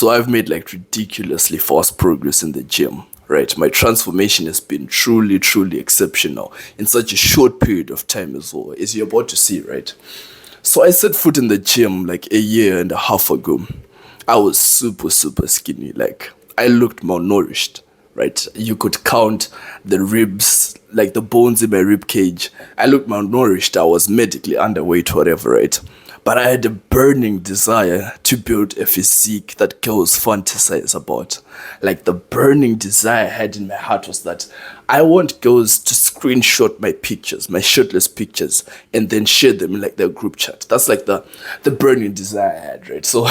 So I've made like ridiculously fast progress in the gym, right? My transformation has been truly, truly exceptional in such a short period of time as well, as you're about to see, right? So I set foot in the gym like a year and a half ago. I was super, super skinny. Like I looked malnourished, right? You could count the ribs, like the bones in my rib cage. I looked malnourished. I was medically underweight, whatever, right? But I had a burning desire to build a physique that girls fantasize about. Like the burning desire I had in my heart was that I want girls to screenshot my pictures, my shirtless pictures, and then share them in like their group chat. That's like the burning desire I had, right? So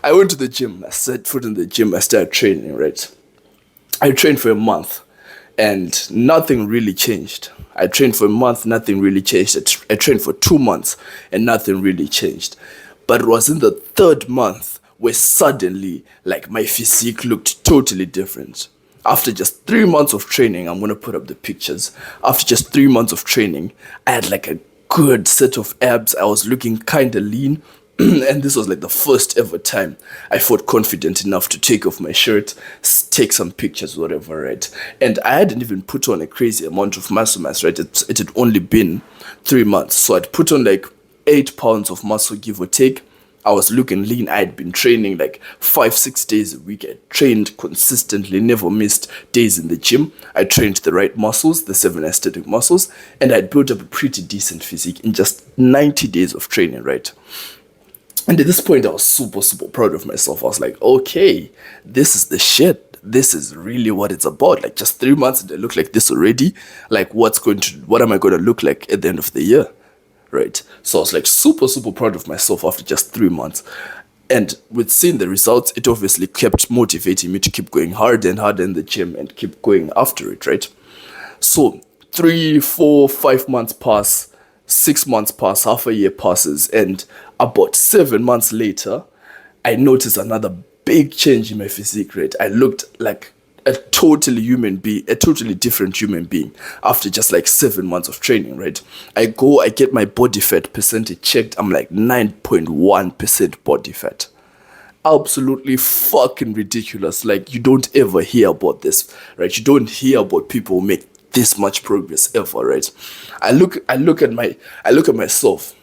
I went to the gym, I set foot in the gym, I started training, right? I trained for a month and nothing really changed. I trained for a month, nothing really changed. I trained for 2 months and nothing really changed. But it was in the third month where suddenly, like, my physique looked totally different. After just 3 months of training, I'm gonna put up the pictures. After just 3 months of training, I had like a good set of abs. I was looking kind of lean. And this was like the first ever time I felt confident enough to take off my shirt, take some pictures, whatever, right? And I hadn't even put on a crazy amount of muscle mass, right? It had only been 3 months. So I'd put on like 8 pounds of muscle, give or take. I was looking lean. I had been training like 5, 6 days a week. I trained consistently, never missed days in the gym. I trained the right muscles, the 7 aesthetic muscles, and I'd built up a pretty decent physique in just 90 days of training, right? And at this point, I was super, super proud of myself. I was like, okay, this is the shit. This is really what it's about. Like just 3 months and I look like this already. Like what am I going to look like at the end of the year? Right. So I was like super, super proud of myself after just 3 months. And with seeing the results, it obviously kept motivating me to keep going harder and harder in the gym and keep going after it, right? So 3, 4, 5 months pass, 6 months pass, half a year passes, and about 7 months later, I noticed another big change in my physique rate. I looked like a totally human being, a totally different human being after just like 7 months of training, right? I get my body fat percentage checked. I'm like 9.1% body fat. Absolutely fucking ridiculous. Like you don't ever hear about this, right? You don't hear about people who make this much progress ever, right? I look at myself.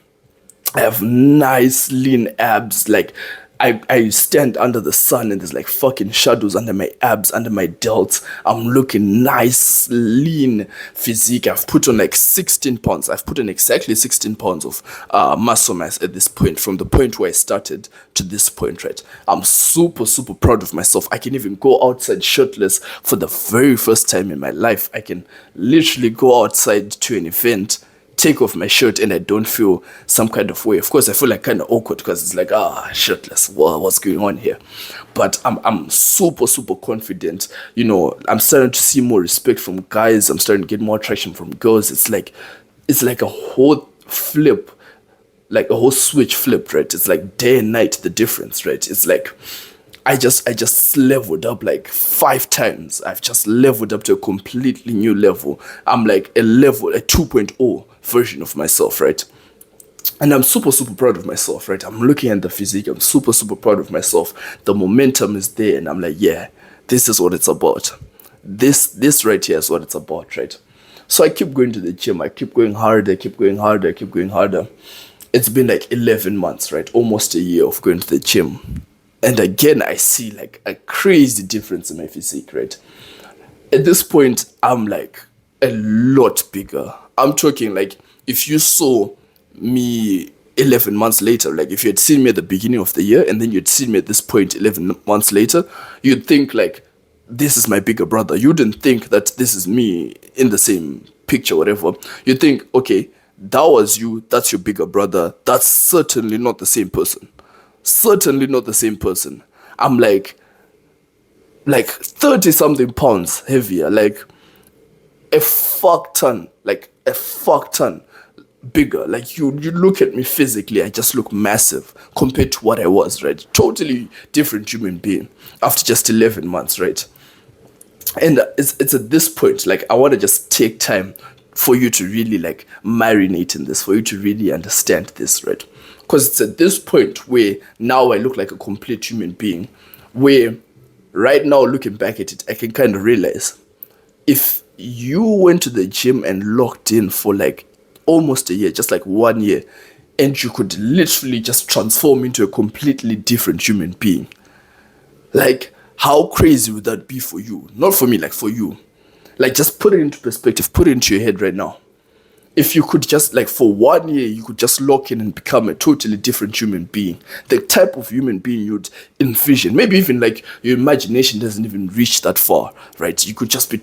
I have nice lean abs. Like I stand under the sun and there's like fucking shadows under my abs, under my delts. I'm looking nice, lean physique. I've put on like 16 pounds. I've put on exactly 16 pounds of muscle mass at this point, from the point where I started to this point, right? I'm super, super proud of myself. I can even go outside shirtless for the very first time in my life. I can literally go outside to an event, take off my shirt, and I don't feel some kind of way. Of course, I feel like kind of awkward because it's like, shirtless. What's going on here? But I'm super, super confident. You know, I'm starting to see more respect from guys. I'm starting to get more attraction from girls. It's like a whole flip, like a whole switch flipped, right? It's like day and night, the difference, right? It's like I just leveled up like 5 times. I've just leveled up to a completely new level. I'm like a 2.0 version of myself, right? And I'm super, super proud of myself, right? I'm looking at the physique. I'm super, super proud of myself. The momentum is there, and I'm like, yeah, this is what it's about. This right here is what it's about, right? So I keep going to the gym. I keep going harder. I keep going harder. I keep going harder. It's been like 11 months, right? Almost a year of going to the gym. And again, I see like a crazy difference in my physique, right? At this point, I'm like a lot bigger. I'm talking like if you saw me 11 months later, like if you had seen me at the beginning of the year and then you'd seen me at this point 11 months later, you'd think like, this is my bigger brother. You wouldn't think that this is me in the same picture, whatever. You think, okay, that was you, that's your bigger brother. That's certainly not the same person. Certainly not the same person. I'm like 30 something pounds heavier, like a fuck ton bigger. Like you look at me physically, I just look massive compared to what I was, right? Totally different human being after just 11 months, right? And it's at this point, like I want to just take time for you to really like marinate in this, for you to really understand this, right? Because it's at this point where now I look like a complete human being, where right now looking back at it, I can kind of realize if you went to the gym and locked in for like almost a year, just like 1 year, and you could literally just transform into a completely different human being, like how crazy would that be for you? Not for me, like for you. Like just put it into perspective, put it into your head right now. If you could just like for 1 year you could just lock in and become a totally different human being, the type of human being you'd envision, maybe even like your imagination doesn't even reach that far, right? You could just be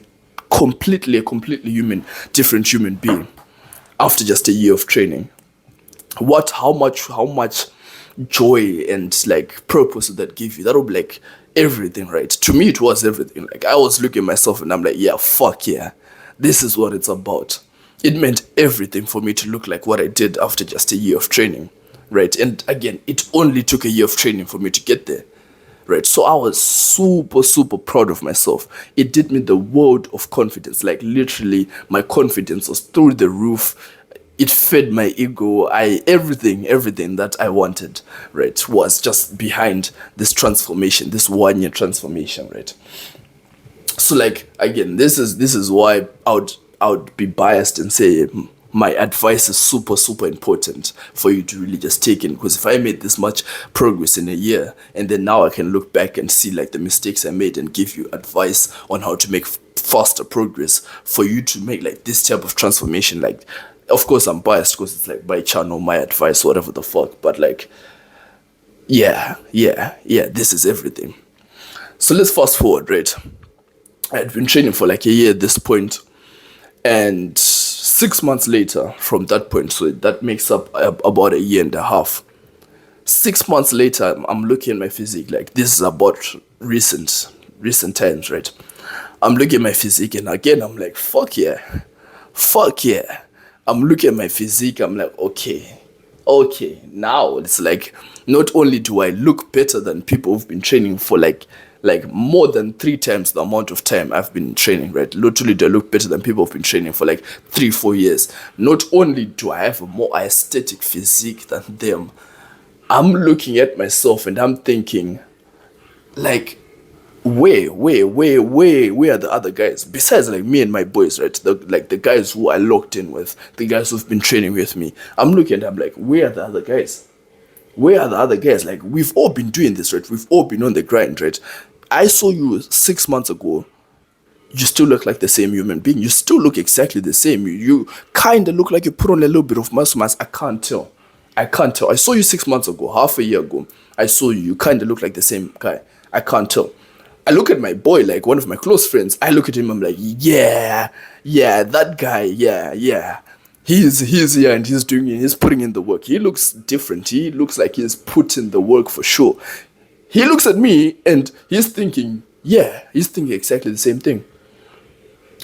completely different human being after just a year of training. How much joy and like purpose would that give you? That would be like everything, right? To me it was everything. Like I was looking at myself and I'm like, yeah, fuck yeah, this is what it's about. It meant everything for me to look like what I did after just a year of training, right? And again, it only took a year of training for me to get there, right? So I was super proud of myself. It did me the world of confidence. Like literally my confidence was through the roof. It fed my ego. Everything that I wanted, right, was just behind this transformation, this 1 year transformation, right? So like again, this is why I would be biased and say my advice is super important for you to really just take in, because if I made this much progress in a year and then now I can look back and see like the mistakes I made and give you advice on how to make faster progress for you to make like this type of transformation. Like of course I'm biased because it's like my channel, my advice, whatever the fuck, but like yeah, this is everything. So let's fast forward, right? I had been training for like a year at this point, and 6 months later from that point, so that makes up about a year and a half. 6 months later, I'm looking at my physique. Like this is about recent times, right? I'm looking at my physique, and again I'm like, fuck yeah. I'm looking at my physique. I'm like, okay. Now it's like not only do I look better than people who've been training for like more than 3 times the amount of time I've been training, right? Literally, do I look better than people who've been training for like 3-4 years. Not only do I have a more aesthetic physique than them, I'm looking at myself and I'm thinking, like, where are the other guys besides like me and my boys, right? The guys who I locked in with, the guys who've been training with me. I'm looking at, I'm like, where are the other guys? Where are the other guys? Like, we've all been doing this, right? We've all been on the grind, right? I saw you 6 months ago. You still look like the same human being. You still look exactly the same. You kind of look like you put on a little bit of muscle mass. I can't tell. I saw you 6 months ago, half a year ago. I saw you. You kind of look like the same guy. I can't tell. I look at my boy, like one of my close friends. I look at him. I'm like, yeah, that guy. Yeah. He's here and he's doing it. He's putting in the work. He looks different. He looks like he's put in the work for sure. He looks at me and he's thinking exactly the same thing.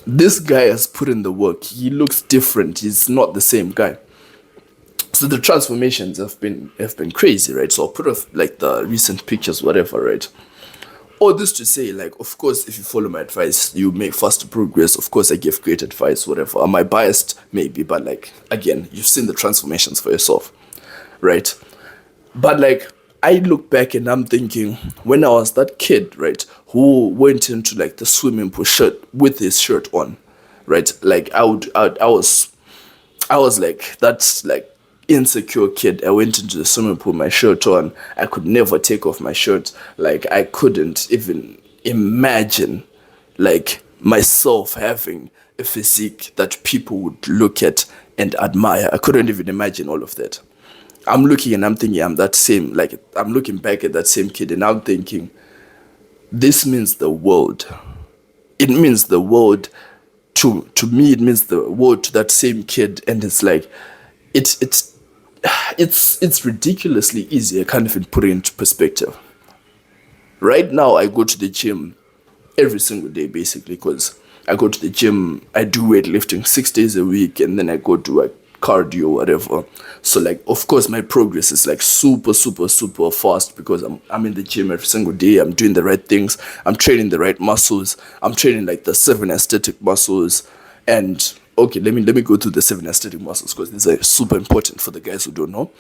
This guy has put in the work. He looks different. He's not the same guy. So the transformations have been crazy, right? So I'll put off like the recent pictures, whatever, right? All this to say, like, of course, if you follow my advice, you make faster progress. Of course, I give great advice, whatever. Am I biased? Maybe, but like, again, you've seen the transformations for yourself, right? But like, I look back and I'm thinking, when I was that kid, right, who went into like the swimming pool shirt with his shirt on, right? Like, I was like that like insecure kid. I went into the swimming pool, my shirt on. I could never take off my shirt. Like I couldn't even imagine like myself having a physique that people would look at and admire. I couldn't even imagine all of that. I'm looking and I'm thinking I'm that same, like I'm looking back at that same kid and I'm thinking, this means the world. It means the world to me, it means the world to that same kid, and it's like it's ridiculously easy. I can't even put it into perspective. Right now I go to the gym every single day basically, because I go to the gym, I do weightlifting 6 days a week, and then I go do like cardio, whatever. So like of course my progress is like super fast because I'm in the gym every single day. I'm doing the right things. I'm training the right muscles. I'm training like the 7 aesthetic muscles. And okay, let me go through the 7 aesthetic muscles because these are super important for the guys who don't know.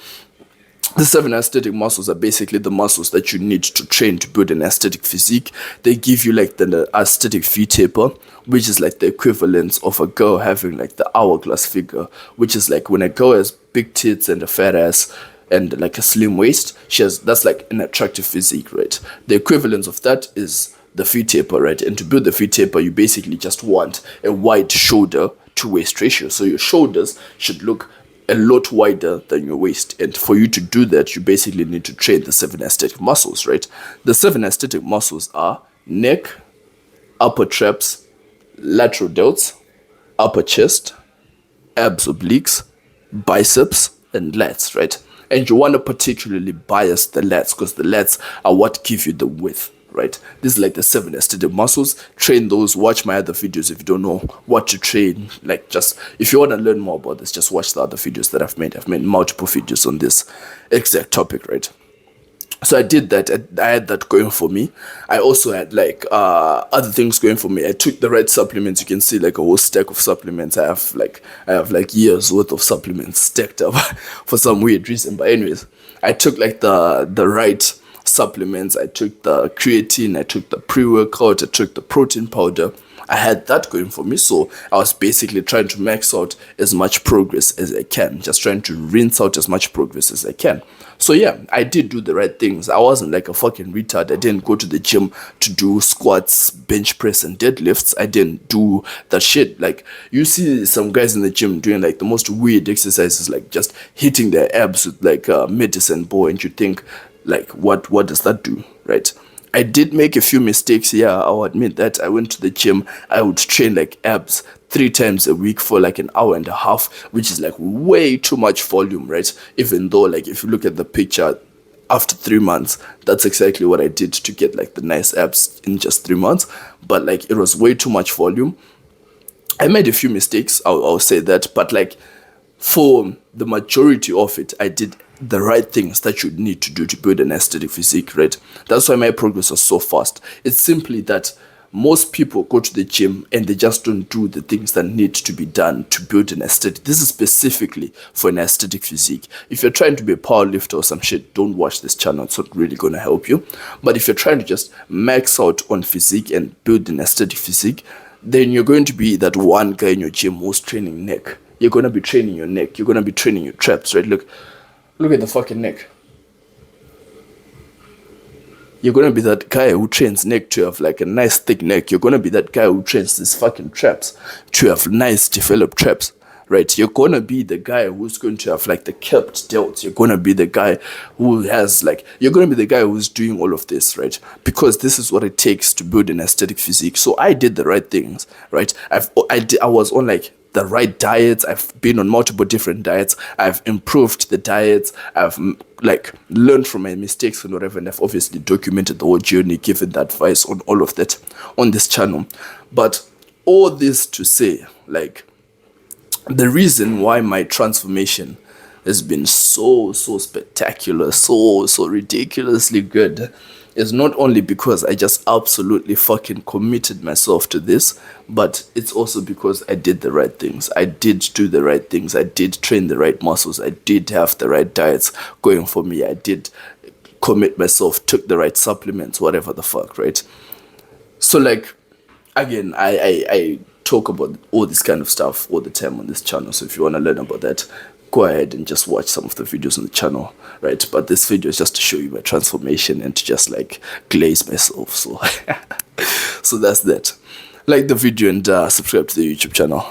The 7 aesthetic muscles are basically the muscles that you need to train to build an aesthetic physique. They give you like the aesthetic V taper, which is like the equivalent of a girl having like the hourglass figure, which is like when a girl has big tits and a fat ass and like a slim waist, that's like an attractive physique, right? The equivalent of that is the V taper, right? And to build the V taper, you basically just want a wide shoulder to waist ratio. So your shoulders should look a lot wider than your waist, and for you to do that, you basically need to train the 7 aesthetic muscles, right? The 7 aesthetic muscles are neck, upper traps, lateral delts, upper chest, abs obliques, biceps, and lats, right? And you want to particularly bias the lats because the lats are what give you the width, right? This is like the 7 aesthetic muscles. Train those. Watch my other videos if you don't know what to train. Like, just if you want to learn more about this, just watch the other videos that I've made. I've made multiple videos on this exact topic, right? So I did that. I had that going for me. I also had like other things going for me. I took the right supplements. You can see like a whole stack of supplements. I have like years worth of supplements stacked up for some weird reason. But anyways, I took like the right supplements. I took the creatine, I took the pre-workout, I took the protein powder. I had that going for me, so I was basically trying to max out as much progress as I can, just trying to rinse out as much progress as I can. So yeah, I did do the right things. I wasn't like a fucking retard. I didn't go to the gym to do squats, bench press, and deadlifts. I didn't do that shit. Like, you see some guys in the gym doing like the most weird exercises, like just hitting their abs with like a medicine ball, and you think, like, what does that do, right? I did make a few mistakes, yeah, I'll admit that. I went to the gym. I would train like abs 3 times a week for like an hour and a half, which is like way too much volume, right? Even though, like, if you look at the picture after 3 months, that's exactly what I did to get like the nice abs in just 3 months. But like, it was way too much volume. I made a few mistakes, I'll say that, but like, for the majority of it, I did the right things that you need to do to build an aesthetic physique, right? That's why my progress was so fast. It's simply that most people go to the gym and they just don't do the things that need to be done to build an aesthetic. This is specifically for an aesthetic physique. If you're trying to be a powerlifter or some shit, don't watch this channel. It's not really going to help you. But if you're trying to just max out on physique and build an aesthetic physique, then you're going to be that one guy in your gym who's training neck. You're going to be training your neck. You're going to be training your traps, right? Look at the fucking neck. You're going to be that guy who trains neck to have like a nice thick neck. You're going to be that guy who trains these fucking traps to have nice developed traps, right? You're going to be the guy who's going to have like the kept delts. You're going to be the guy who has like, you're going to be the guy who's doing all of this, right? Because this is what it takes to build an aesthetic physique. So I did the right things, right? I was on like the right diets. I've been on multiple different diets. I've improved the diets. I've like learned from my mistakes and whatever, and I've obviously documented the whole journey, given the advice on all of that on this channel. But all this to say, like, the reason why my transformation has been so spectacular, so ridiculously good, is not only because I just absolutely fucking committed myself to this, but it's also because I did the right things. I did do the right things. I did train the right muscles. I did have the right diets going for me. I did commit myself, took the right supplements, whatever the fuck, right? So like, again, I talk about all this kind of stuff all the time on this channel. So if you want to learn about that, go ahead and just watch some of the videos on the channel, right? But this video is just to show you my transformation and to just like glaze myself. So so that's that. Like the video and subscribe to the YouTube channel.